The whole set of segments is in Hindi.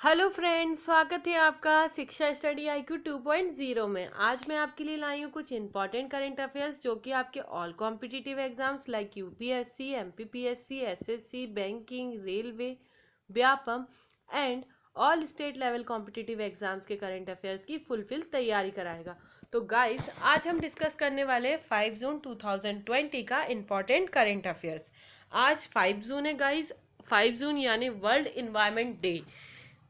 हेलो फ्रेंड्स, स्वागत है आपका शिक्षा स्टडी IQ 2.0 में। आज मैं आपके लिए लाई हूँ कुछ इंपॉर्टेंट करंट अफेयर्स जो कि आपके all competitive exams like UPSC, MPPSC, SSC, banking, railway, Vyapam and all state level competitive exams के करंट अफेयर्स की फुलफिल तैयारी कराएगा। तो गाइस, आज हम डिस्कस करने वाले 5 जून 2020 का इंपॉर्टेंट करंट अफेयर्स। आज 5 जून है गाइस। 5 जून यानी वर्ल्ड इन्वायरमेंट डे,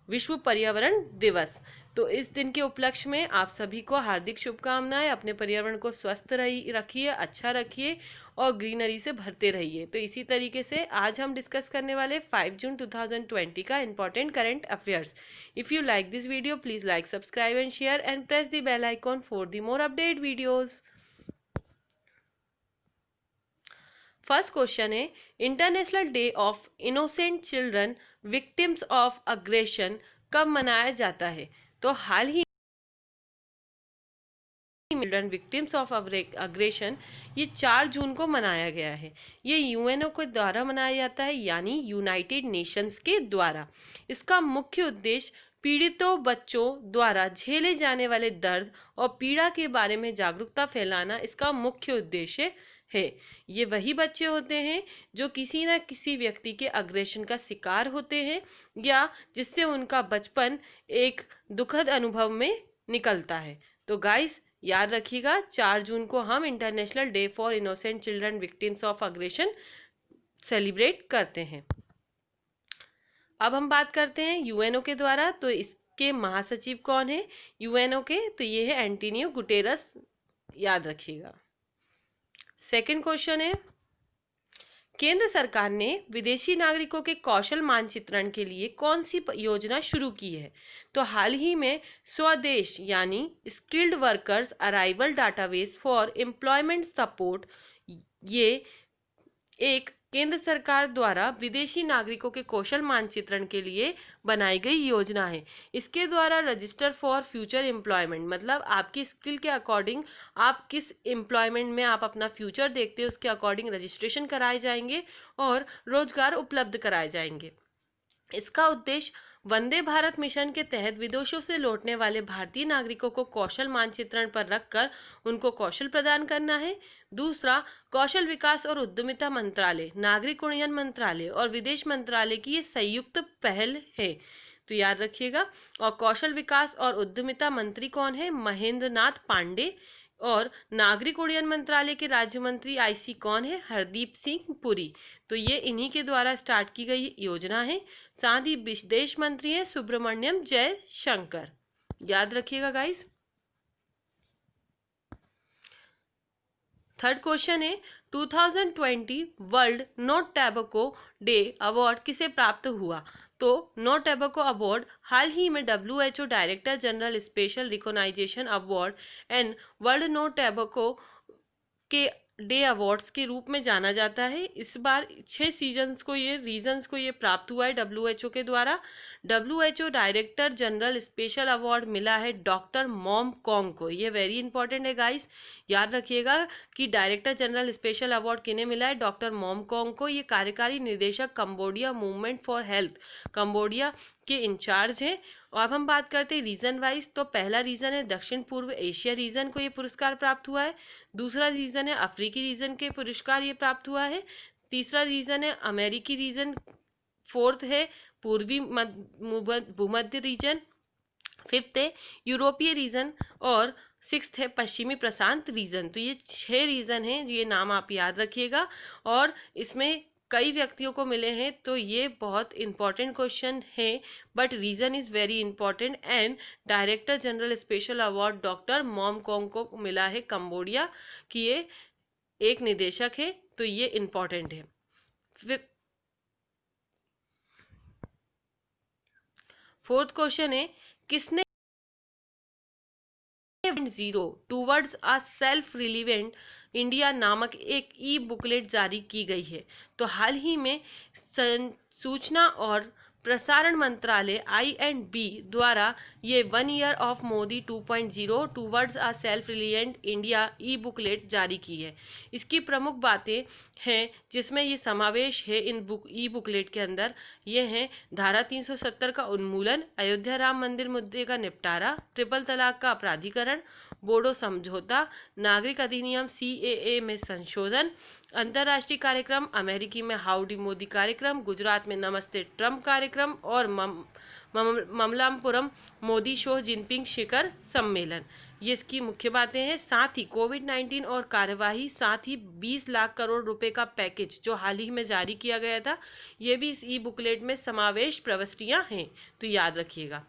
विश्व पर्यावरण दिवस। तो इस दिन के उपलक्ष्य में आप सभी को हार्दिक शुभकामनाएं। अपने पर्यावरण को स्वस्थ रखिए, अच्छा रखिए और ग्रीनरी से भरते रहिए। तो इसी तरीके से आज हम डिस्कस करने वाले 5 जून 2020 का important current affairs. If you like this video, please like, subscribe and share and press the bell icon for the more update videos. First question है, international day of innocent children victims of aggression कब मनाया जाता है? तो हाल ही चिल्ड्रन विक्टिम्स ऑफ अग्रेशन ये 4 जून को मनाया गया है। ये UNO के द्वारा मनाया जाता है, यानी यूनाइटेड नेशंस के द्वारा। इसका मुख्य उद्देश्य पीड़ितों बच्चों द्वारा झेले जाने वाले दर्द और पीड़ा के बारे में जागरूकता फैलाना इसका मुख्य उद्देश्य है। ये वही बच्चे होते हैं जो किसी न किसी व्यक्ति के अग्रेशन का शिकार होते हैं या जिससे उनका बचपन एक दुखद अनुभव में निकलता है। तो गाइस, याद रखिएगा, 4 जून को हम international day for innocent children victims of aggression celebrate करते हैं। अब हम बात करते हैं UNO के द्वारा। तो इसके महासचिव कौन है UNO के? तो ये है एंटोनियो गुटेरस, याद रखिएगा। सेकंड क्वेश्चन है, केंद्र सरकार ने विदेशी नागरिकों के कौशल मानचित्रण के लिए कौन सी योजना शुरू की है? तो हाल ही में स्वदेश यानी skilled workers arrival database for employment support, ये एक केंद्र सरकार द्वारा विदेशी नागरिकों के कौशल मानचित्रण के लिए बनाई गई योजना है। इसके द्वारा रजिस्टर फॉर फ्यूचर एम्प्लॉयमेंट, मतलब आपकी स्किल के अकॉर्डिंग आप किस एम्प्लॉयमेंट में आप अपना फ्यूचर देखते हो उसके अकॉर्डिंग रजिस्ट्रेशन कराए जाएंगे और रोजगार उपलब्ध कराए जाएंगे। इसका उद्देश्य वंदे भारत मिशन के तहत विदेशों से लौटने वाले भारतीय नागरिकों को कौशल मानचित्रण पर रखकर उनको कौशल प्रदान करना है। दूसरा, कौशल विकास और उद्यमिता मंत्रालय, नागरिक उड्डयन मंत्रालय और विदेश मंत्रालय की ये संयुक्त पहल है। तो याद रखिएगा। और कौशल विकास और उद्यमिता मंत्री कौन है? महेंद्र नाथ पांडे। और नागरिक उड्डयन मंत्रालय के राज्य मंत्री IC कौन है? हरदीप सिंह पुरी। तो ये इन्हीं के द्वारा स्टार्ट की गई योजना है। साथ ही विदेश मंत्री हैं सुब्रमण्यम जयशंकर, याद रखिएगा गाइस। थर्ड क्वेश्चन है, 2020 वर्ल्ड नो टैबको डे अवार्ड किसे प्राप्त हुआ? तो नो टैबको अवार्ड हाल ही में WHO director general special recognization award and world no tobacco के डे अवार्ड्स के रूप में जाना जाता है। इस बार 6 रीजन्स को ये प्राप्त हुआ है WHO के द्वारा। WHO director general special award मिला है डॉक्टर मॉम कॉन्ग को। ये वेरी इंपॉर्टेंट है गाइस, याद रखिएगा कि डायरेक्टर जनरल स्पेशल अवार्ड किन्हें मिला है? डॉक्टर मॉम कॉन्ग को। ये कार्यकारी निदेशक Cambodia movement for health Cambodia के इंचार्ज हैं। और अब हम बात करते हैं रीजन वाइज। तो पहला रीजन है दक्षिण पूर्व एशिया रीजन को ये पुरस्कार प्राप्त हुआ है। दूसरा रीजन है अफ्रीकी रीजन के पुरस्कार ये प्राप्त हुआ है। तीसरा रीजन है अमेरिकी रीजन। फोर्थ है पूर्वी भूमध्य रीजन। फिफ्थ है यूरोपीय रीजन। और सिक्स्थ है पश्चिमी प्रशांत रीजन। तो ये 6 रीजन हैं, ये नाम आप याद रखिएगा। और इसमें कई व्यक्तियों को मिले हैं, तो ये बहुत इंपॉर्टेंट क्वेश्चन है, but reason is very important. And director general special award doctor मॉम कॉन्ग को मिला है कंबोडिया की, ये एक निदेशक है। तो ये इंपॉर्टेंट है। फोर्थ क्वेश्चन है, किसने 0 towards a self relevant India नामक एक ई बुकलेट जारी की गई है? तो हाल ही में सूचना और प्रसारण मंत्रालय INB द्वारा ये 1 year of Modi 2.0 towards a self reliant India e booklet जारी की है। इसकी प्रमुख बातें हैं जिसमें ये समावेश है इन ई बुकलेट के अंदर, ये हैं धारा 370 का उन्मूलन, अयोध्या राम मंदिर मुद्दे का निपटारा, ट्रिपल तलाक का अपराधीकरण, बोडो समझौता, नागरिक अधिनियम CAA में संशोधन, अंतर्राष्ट्रीय कार्यक्रम, अमेरिकी में हाउडी मोदी कार्यक्रम, गुजरात में नमस्ते ट्रम्प कार्यक्रम और ममलापुरम मोदी शो जिनपिंग शिखर सम्मेलन। ये इसकी मुख्य बातें हैं। साथ ही कोविड-19 और कार्यवाही, साथ ही 20 लाख करोड़ रुपए का पैकेज जो हाल ही में जारी किया गया था, ये भी इस ई बुकलेट में समावेश प्रविष्टियां हैं, तो याद रखिएगा।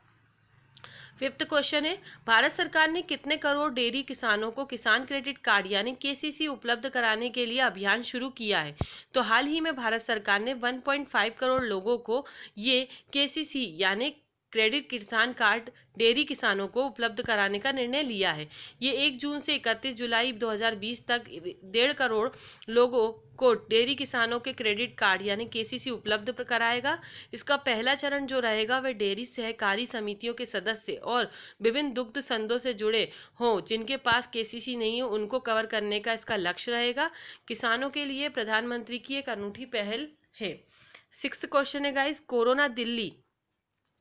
5th क्वेश्चन है, भारत सरकार ने कितने करोड़ डेयरी किसानों को किसान क्रेडिट कार्ड यानी KCC उपलब्ध कराने के लिए अभियान शुरू किया है? तो हाल ही में भारत सरकार ने 1.5 करोड़ लोगों को ये KCC यानी क्रेडिट किसान कार्ड डेयरी किसानों को उपलब्ध कराने का निर्णय लिया है। ये 1 जून से 31 जुलाई 2020 तक 1.5 करोड़ लोगों को डेयरी किसानों के क्रेडिट कार्ड यानी KCC उपलब्ध कराएगा। इसका पहला चरण जो रहेगा वह डेयरी सहकारी समितियों के सदस्य और विभिन्न दुग्ध संघों से जुड़े हों जिनके पास KCC नहीं हो, उनको कवर करने का इसका लक्ष्य रहेगा। किसानों के लिए प्रधानमंत्री की एक अनूठी पहल है। 6th क्वेश्चन है गाइस, कोरोना दिल्ली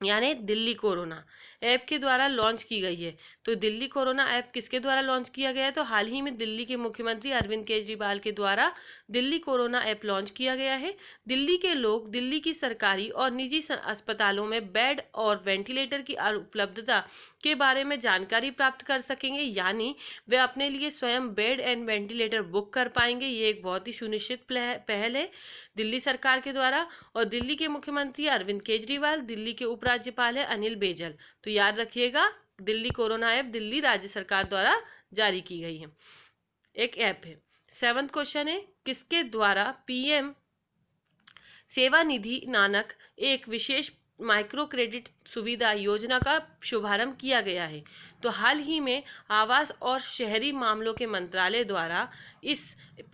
यानी दिल्ली कोरोना ऐप के द्वारा लॉन्च की गई है। तो दिल्ली कोरोना ऐप किसके द्वारा लॉन्च किया गया है? तो हाल ही में दिल्ली के मुख्यमंत्री अरविंद केजरीवाल के द्वारा दिल्ली कोरोना ऐप लॉन्च किया गया है। दिल्ली के लोग दिल्ली की सरकारी और निजी अस्पतालों में बेड और वेंटिलेटर की उपलब्धता के बारे में जानकारी प्राप्त कर सकेंगे, यानी वे अपने लिए स्वयं बेड एंड वेंटिलेटर बुक कर पाएंगे। ये एक बहुत ही सुनिश्चित पहल है दिल्ली सरकार के द्वारा। और दिल्ली के मुख्यमंत्री अरविंद केजरीवाल, दिल्ली के उपराज्यपाल है अनिल बैजल। तो याद रखिएगा, दिल्ली कोरोना ऐप दिल्ली राज्य सरकार द्वारा जारी की गई है, एक ऐप है। 7th क्वेश्चन है, किसके द्वारा PM सेवा निधि नानक एक विशेष माइक्रो क्रेडिट सुविधा योजना का शुभारंभ किया गया है? तो हाल ही में आवास और शहरी मामलों के मंत्रालय द्वारा इस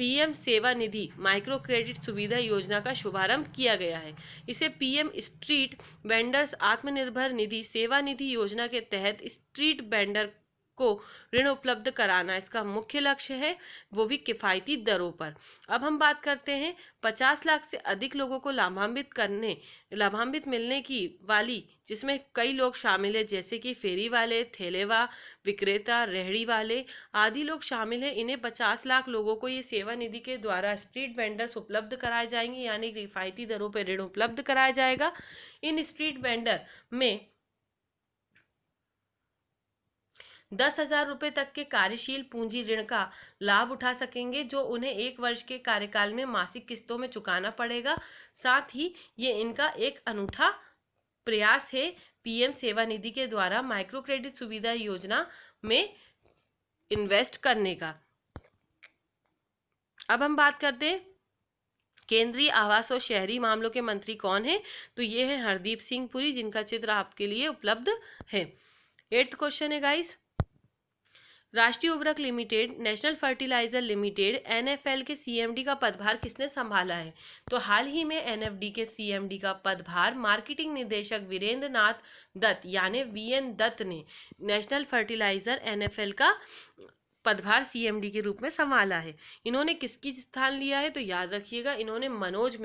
PM सेवा निधि माइक्रो क्रेडिट सुविधा योजना का शुभारंभ किया गया है। इसे PM street vendors Atmanirbhar Nidhi सेवा निधि योजना के तहत स्ट्रीट वेंडर को ऋण उपलब्ध कराना इसका मुख्य लक्ष्य है, वो भी किफ़ायती दरों पर। अब हम बात करते हैं 50 लाख से अधिक लोगों को लाभान्वित मिलने की वाली, जिसमें कई लोग शामिल हैं जैसे कि फेरी वाले, ठेलेवा विक्रेता, रेहड़ी वाले आदि लोग शामिल हैं। इन्हें 50 लाख लोगों को ये सेवा निधि के द्वारा स्ट्रीट वेंडर्स उपलब्ध कराए जाएंगे, यानी किफ़ायती दरों पर ऋण उपलब्ध कराया जाएगा। इन स्ट्रीट वेंडर में 10,000 रुपये तक के कार्यशील पूंजी ऋण का लाभ उठा सकेंगे, जो उन्हें 1 वर्ष के कार्यकाल में मासिक किस्तों में चुकाना पड़ेगा। साथ ही ये इनका एक अनूठा प्रयास है PM सेवा निधि के द्वारा माइक्रो क्रेडिट सुविधा योजना में इन्वेस्ट करने का। अब हम बात करते हैं केंद्रीय आवास और शहरी मामलों के मंत्री कौन है? तो ये है हरदीप सिंह पुरी, जिनका चित्र आपके लिए उपलब्ध है। 8th क्वेश्चन है guys, Rashtriya Urvarak limited, national fertilizer limited NFL के CMD का पदभार किसने संभाला है? तो हाल ही में NFD के CMD का पदभार मार्केटिंग निदेशक वीरेंद्र नाथ दत्त यानी VN दत्त ने नेशनल फर्टिलाइजर NFL का पदभार CMD के रूप में संभाला है। इन्होंने किसकी स्थान लिया है? तो याद रखिएगा, इन्होंने मनोज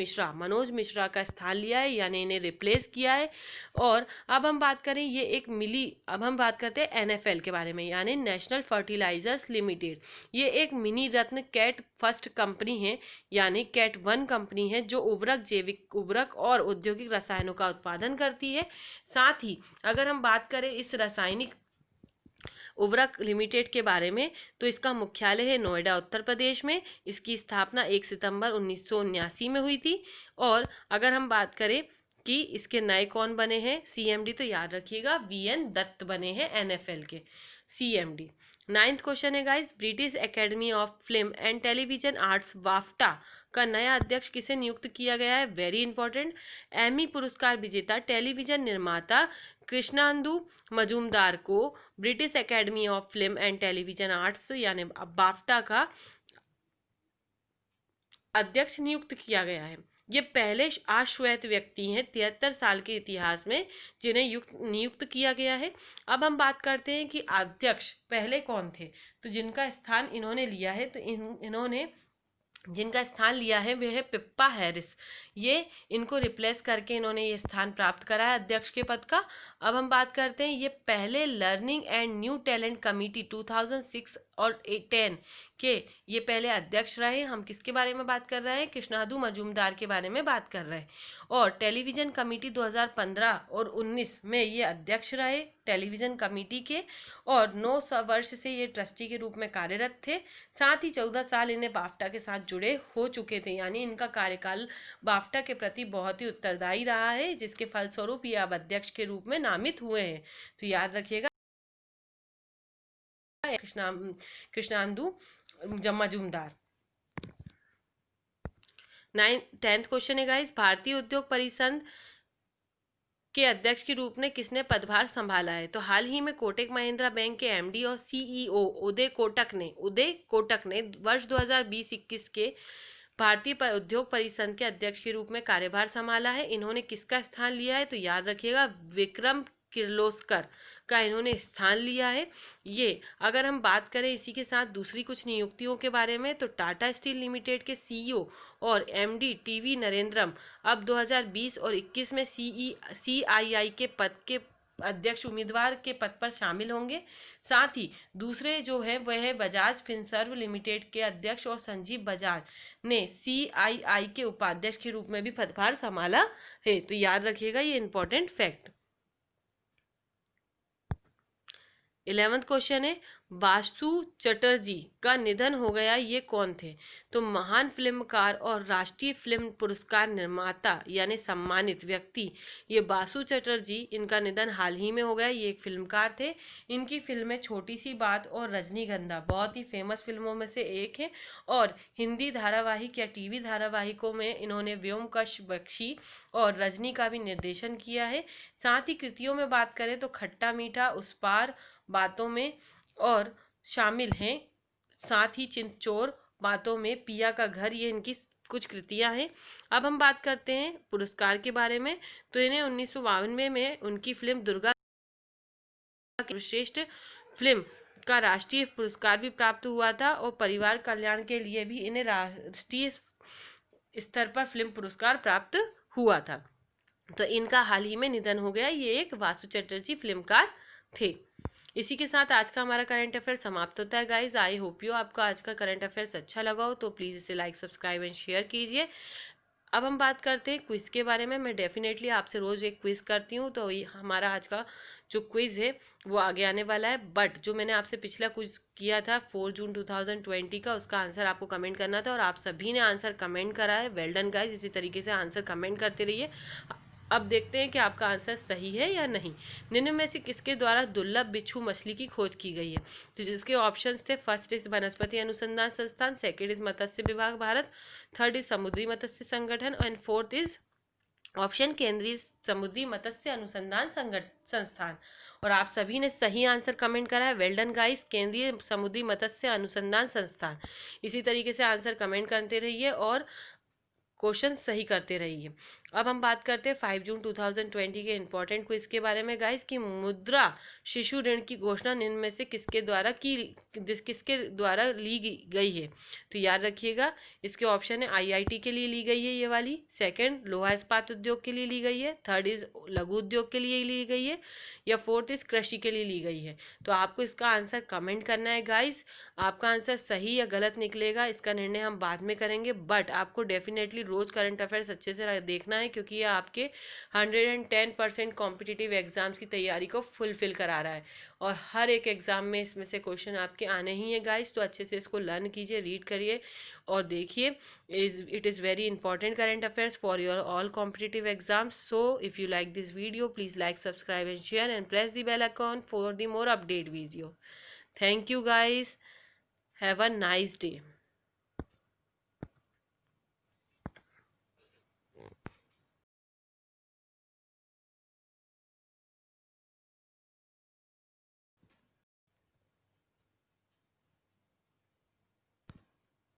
मिश्रा का स्थान लिया है, यानी इन्हें रिप्लेस किया है। और अब हम बात करें अब हम बात करते हैं NFL के बारे में, यानी नेशनल फर्टिलाइजर्स लिमिटेड। ये एक mini Ratna cat first company है, यानी कैट 1 कंपनी है, जो उर्वरक, जैविक उर्वरक और औद्योगिक रसायनों का उत्पादन करती है। साथ ही अगर हम बात करें इस रासायनिक उर्वरक लिमिटेड के बारे में, तो इसका मुख्यालय है नोएडा, उत्तर प्रदेश में। इसकी स्थापना 1 सितंबर 1979 में हुई थी। और अगर हम बात करें कि इसके नए कौन बने हैं CMD, तो याद रखिएगा VN दत्त बने हैं NFL के CMD। 9th क्वेश्चन है guys, British academy of film and television arts BAFTA का नया अध्यक्ष किसे नियुक्त किया गया है? वेरी इंपॉर्टेंट, एमी पुरस्कार विजेता टेलीविजन निर्माता कृष्णांदु मजूमदार को British academy of film and television arts यानी बाफ्टा का अध्यक्ष नियुक्त किया गया है। ये पहले आश्वेत व्यक्ति हैं 73 साल के इतिहास में जिन्हें नियुक्त किया गया है। अब हम बात करते हैं कि अध्यक्ष पहले कौन थे। तो जिनका स्थान इन्होंने लिया है, तो इन्होंने जिनका स्थान लिया है वह है पिप्पा हैरिस। ये इनको रिप्लेस करके इन्होंने ये स्थान प्राप्त करा है अध्यक्ष के पद का। अब हम बात करते हैं, ये पहले learning and new talent committee 2006 और 10 के ये पहले अध्यक्ष रहे। हम किसके बारे में बात कर रहे हैं? कृष्णादू मजूमदार के बारे में बात कर रहे हैं। और टेलीविजन कमेटी 2015 और 19 में ये अध्यक्ष रहे टेलीविजन कमेटी के, और 9 वर्ष से ये ट्रस्टी के रूप में कार्यरत थे। साथ ही 14 साल इन्हें बाफ्टा के साथ जुड़े हो चुके थे, यानी इनका कार्यकाल बाफ्टा के प्रति बहुत ही उत्तरदायी रहा है, जिसके फलस्वरूप ये अब अध्यक्ष के रूप में नामित हुए हैं। तो याद रखिएगा कृष्णांदू मजूमदार। 10th क्वेश्चन है गाइस, भारतीय उद्योग परिसंघ के अध्यक्ष के रूप में किसने पदभार संभाला है? तो हाल ही में कोटक महिंद्रा बैंक के एमडी और सीईओ उदय कोटक ने वर्ष 2020-21 के भारतीय उद्योग परिसंघ के अध्यक्ष के रूप में कार्यभार संभाला है। इन्होंने किसका स्थान लिया है? तो याद रखिएगा विक्रम किर्लोस्कर का इन्होंने स्थान लिया है। ये अगर हम बात करें इसी के साथ दूसरी कुछ नियुक्तियों के बारे में, तो टाटा स्टील लिमिटेड के सीईओ और एमडी टीवी नरेंद्रम अब 2020 और 21 में सीआईआई के पद के अध्यक्ष उम्मीदवार के पद पर शामिल होंगे। साथ ही दूसरे जो है वह है बजाज फिनसर्व लिमिटेड के अध्यक्ष, और संजीव बजाज ने सीआईआई के उपाध्यक्ष के रूप में भी पदभार संभाला है। तो याद रखिएगा ये इंपॉर्टेंट फैक्ट। 11th क्वेश्चन है, बासु चटर्जी का निधन हो गया, ये कौन थे? तो महान फिल्मकार और राष्ट्रीय फिल्म पुरस्कार निर्माता यानी सम्मानित व्यक्ति ये बासु चटर्जी, इनका निधन हाल ही में हो गया। ये एक फिल्मकार थे। इनकी फिल्में छोटी सी बात और रजनीगंधा बहुत ही फेमस फिल्मों में से एक है, और हिंदी धारावाहिक या टीवी धारावाहिकों में इन्होंने व्योमकश बख्शी और रजनी का भी निर्देशन किया है। साथ ही कृतियों में बात करें तो खट्टा मीठा, उस पार, बातों में और शामिल हैं। साथ ही चिंचोर, बातों में, पिया का घर, ये इनकी कुछ कृतियां हैं। अब हम बात करते हैं पुरस्कार के बारे में। तो इन्हें 1992 में उनकी फिल्म दुर्गा श्रेष्ठ फिल्म का राष्ट्रीय पुरस्कार भी प्राप्त हुआ था, और परिवार कल्याण के लिए भी इन्हें राष्ट्रीय स्तर पर फिल्म पुरस्कार प्राप्त हुआ था। तो इनका हाल ही में निधन हो गया। ये एक बासु चटर्जी फिल्मकार थे। इसी के साथ आज का हमारा करंट अफेयर समाप्त होता है गाइज। आई होप यू आपका आज का करंट अफेयर्स अच्छा लगा हो, तो प्लीज़ इसे लाइक, सब्सक्राइब एंड शेयर कीजिए। अब हम बात करते हैं क्विज़ के बारे में। मैं डेफिनेटली आपसे रोज़ एक क्विज़ करती हूँ, तो हमारा आज का जो क्विज़ है वो आगे आने वाला है। बट जो मैंने आपसे पिछला क्विज़ किया था 4 जून 2020 का, उसका आंसर आपको कमेंट करना था, और आप सभी ने आंसर कमेंट करा है। Well done guys. इसी तरीके से आंसर कमेंट करते रहिए। अब देखते हैं कि आपका आंसर सही है या नहीं। निम्न में से किसके द्वारा दुर्लभ बिच्छू मछली की खोज की गई है? तो जिसके ऑप्शंस थे, फर्स्ट इज वनस्पति अनुसंधान संस्थान, सेकंड इज मत्स्य विभाग भारत, थर्ड इज समुद्री मत्स्य संगठन, एंड फोर्थ इज ऑप्शन केंद्रीय समुद्री मत्स्य अनुसंधान संस्थान। और आप सभी ने सही आंसर कमेंट करा है। Well done guys. केंद्रीय समुद्री मत्स्य अनुसंधान संस्थान। इसी तरीके से आंसर कमेंट करते रहिए और क्वेश्चन सही करते रहिए। अब हम बात करते हैं 5 जून 2020 के इंपॉर्टेंट क्विज के बारे में गाइस, कि मुद्रा शिशु ऋण की घोषणा निम्न में से किसके द्वारा ली गई है? तो याद रखिएगा इसके ऑप्शन है, आईआईटी के लिए ली गई है ये वाली, सेकंड लोहा इस्पात उद्योग के लिए ली गई है, थर्ड इज लघु उद्योग के लिए ली गई है, या फोर्थ इज कृषि के लिए ली गई है। तो आपको इसका आंसर कमेंट करना है गाइस। आपका आंसर सही या गलत निकलेगा इसका निर्णय हम बाद में करेंगे, बट आपको डेफिनेटली रोज करंट अफेयर्स अच्छे से देखना है, क्योंकि ये आपके 110% कॉम्पिटिटिव एग्जाम्स की तैयारी को फुलफिल करा रहा है, और हर एक एग्जाम में इसमें से क्वेश्चन आपके आने ही है गाइस। तो अच्छे से इसको लर्न कीजिए, रीड करिए और देखिए। It is very important current affairs for your all competitive exams. So if you like this video, please like, subscribe and share, and press the bell icon for the more update video. Thank you guys. Have a nice day.